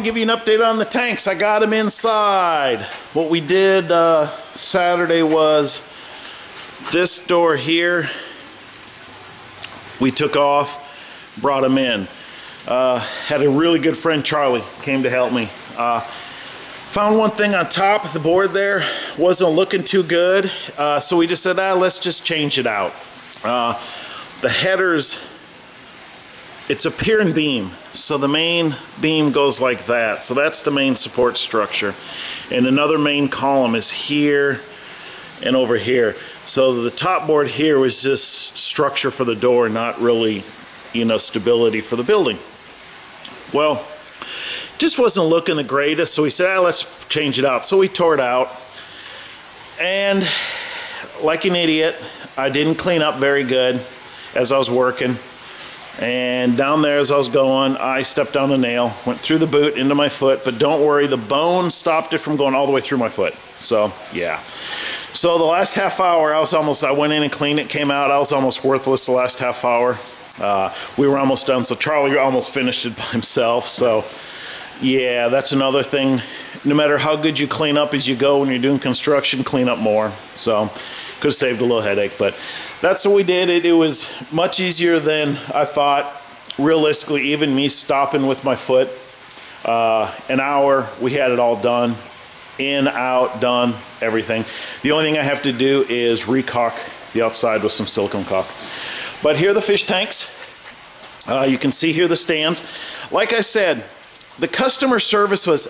give you an update on the tanks. I got them inside. What we did Saturday was this door here, we took off, brought them in. Had a really good friend, Charlie, came to help me. Found one thing on top of the board there, wasn't looking too good, so we just said, let's just change it out. The headers, it's a pier and beam, so the main beam goes like that. So that's the main support structure. And another main column is here and over here. So the top board here was just structure for the door, not really, you know, stability for the building. Well, just wasn't looking the greatest, so we said, let's change it out. So we tore it out, and like an idiot, I didn't clean up very good as I was working. And down there as I was going, I stepped on a nail, went through the boot into my foot, but don't worry, the bone stopped it from going all the way through my foot. So yeah. So the last half hour, I went in and cleaned it, came out, I was almost worthless the last half hour. We were almost done, so Charlie almost finished it by himself. So yeah, that's another thing. No matter how good you clean up as you go when you're doing construction, clean up more. So could have saved a little headache, but that's what we did. It was much easier than I thought. Realistically, even me stopping with my foot, an hour, we had it all done. In, out, done, everything. The only thing I have to do is re-caulk the outside with some silicone caulk. But here are the fish tanks. You can see here the stands. Like I said, the customer service was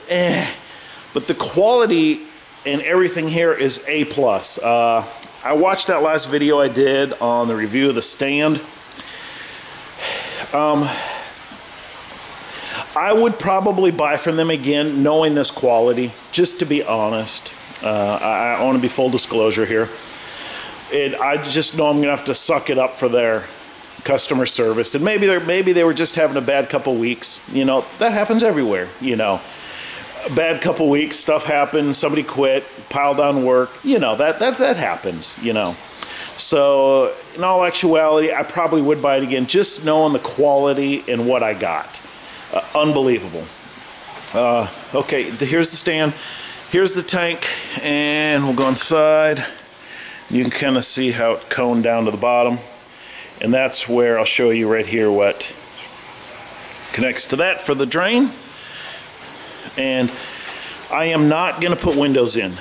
but the quality and everything here is A+. I watched that last video I did on the review of the stand. I would probably buy from them again, knowing this quality, just to be honest. I want to be full disclosure here. I just know I'm going to have to suck it up for their customer service. And maybe they were just having a bad couple weeks. You know, that happens everywhere, you know. A bad couple weeks, stuff happened, somebody quit, piled on work, you know, that happens, you know. So in all actuality, I probably would buy it again, just knowing the quality and what I got. Unbelievable. Okay, here's the stand, here's the tank, and we'll go inside. You can kind of see how it coned down to the bottom, and that's where I'll show you right here what connects to that for the drain. And I am not going to put windows in.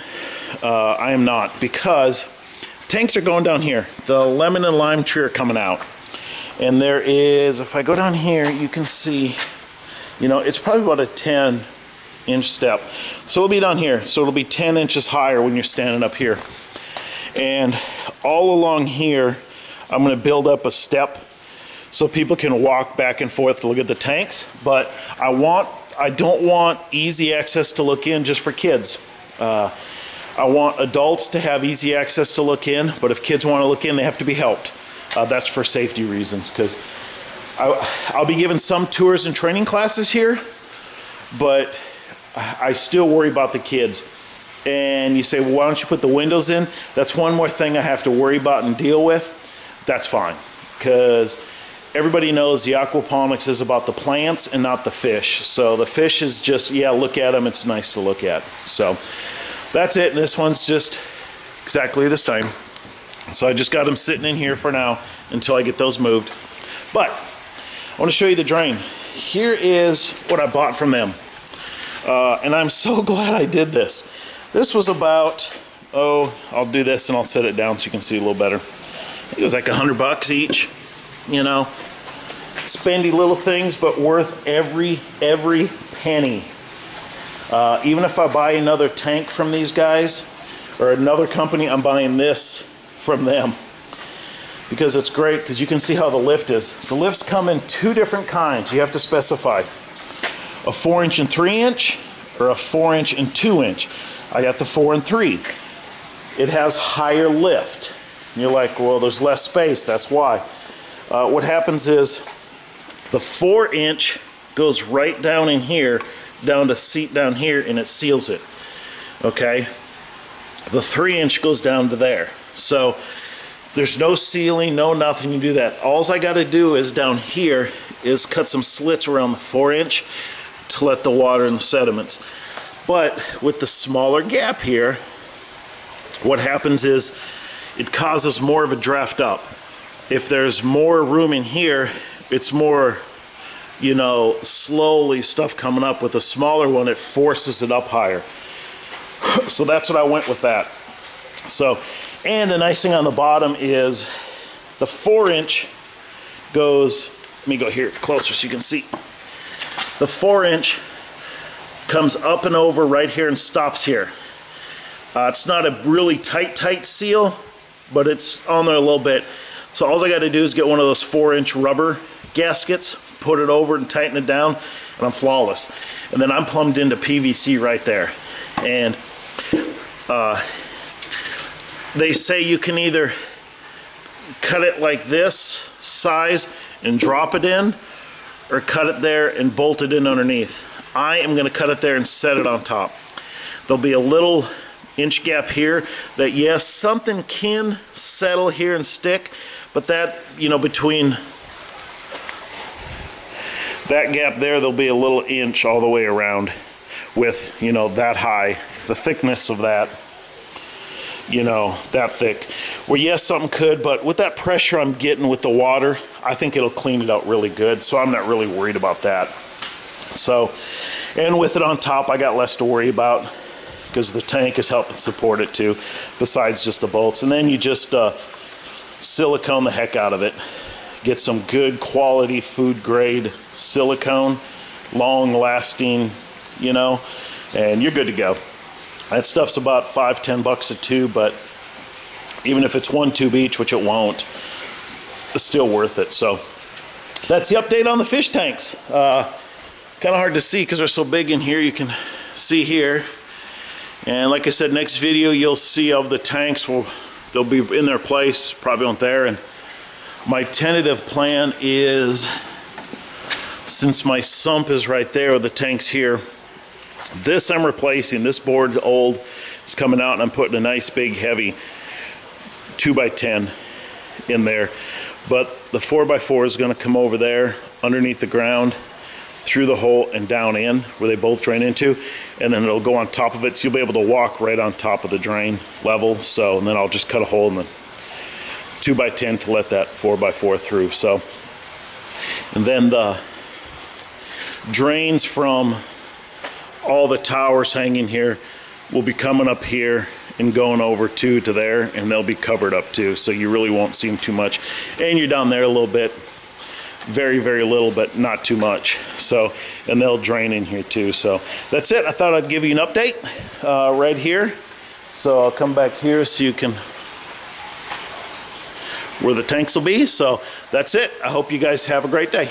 I am not, because tanks are going down here. The lemon and lime tree are coming out. And there is, if I go down here, you can see, you know, it's probably about a 10-inch step. So it'll be down here. So it'll be 10 inches higher when you're standing up here. And all along here, I'm going to build up a step so people can walk back and forth to look at the tanks. But I don't want easy access to look in just for kids. I want adults to have easy access to look in, but if kids want to look in, they have to be helped. That's for safety reasons, because I'll be giving some tours and training classes here, but I still worry about the kids. And you say, well, why don't you put the windows in? That's one more thing I have to worry about and deal with. That's fine, because everybody knows the aquaponics is about the plants and not the fish. So the fish is just, yeah, look at them, it's nice to look at. So that's it, and this one's just exactly the same. So I just got them sitting in here for now until I get those moved. But I want to show you the drain. Here is what I bought from them. And I'm so glad I did this. This was about, I'll do this and I'll set it down so you can see a little better. It was like $100 each. You know, spendy little things, but worth every penny. Even if I buy another tank from these guys or another company, I'm buying this from them, because it's great, because you can see how the lift is. The lifts come in two different kinds. You have to specify a 4-inch and 3-inch or a 4-inch and 2-inch. I got the 4 and 3. It has higher lift. And you're like, well, there's less space. That's why. What happens is the 4-inch goes right down in here, down to seat down here, and it seals it. Okay? The 3-inch goes down to there. So there's no sealing, no nothing. You do that. All I got to do is down here is cut some slits around the 4-inch, to let the water and the sediments. But with the smaller gap here, what happens is it causes more of a draft up. If there's more room in here, it's more, you know, slowly stuff coming up. With a smaller one, it forces it up higher. So that's what I went with that. So, and the nice thing on the bottom is the 4-inch goes, let me go here closer so you can see. The 4-inch comes up and over right here and stops here. It's not a really tight seal, but it's on there a little bit. So all I got to do is get one of those 4-inch rubber gaskets, put it over and tighten it down, and I'm flawless. And then I'm plumbed into PVC right there. And they say you can either cut it like this size and drop it in, or cut it there and bolt it in underneath. I am going to cut it there and set it on top. There'll be a little inch gap here that, yes, something can settle here and stick, but that, you know, between that gap there'll be a little inch all the way around with, you know, that high, the thickness of that, you know, that thick. Well, yes, something could, but with that pressure I'm getting with the water, I think it'll clean it out really good, so I'm not really worried about that. So, and with it on top, I got less to worry about because the tank is helping support it too, besides just the bolts. And then you just silicone the heck out of it. Get some good quality food grade silicone, long lasting, you know, and you're good to go. That stuff's about $5–10 a tube, but even if it's 1 tube each, which it won't, it's still worth it. So that's the update on the fish tanks. Kind of hard to see because they're so big in here. You can see here, and like I said, next video you'll see of the tanks. They'll be in their place, probably on there. And my tentative plan is, since my sump is right there with the tanks here, this I'm replacing. This board, old, is coming out, and I'm putting a nice big heavy 2x10 in there. But the 4x4 is going to come over there underneath the ground, through the hole and down in where they both drain into, and then it'll go on top of it, so you'll be able to walk right on top of the drain level. So, and then I'll just cut a hole in the 2x10 to let that 4x4 through. So, and then the drains from all the towers hanging here will be coming up here and going over to there, and they'll be covered up too, so you really won't see them too much. And you're down there a little bit, very, very little, but not too much. So, and they'll drain in here too. So that's it. I thought I'd give you an update right here. So I'll come back here so you can, where the tanks will be. So that's it. I hope you guys have a great day.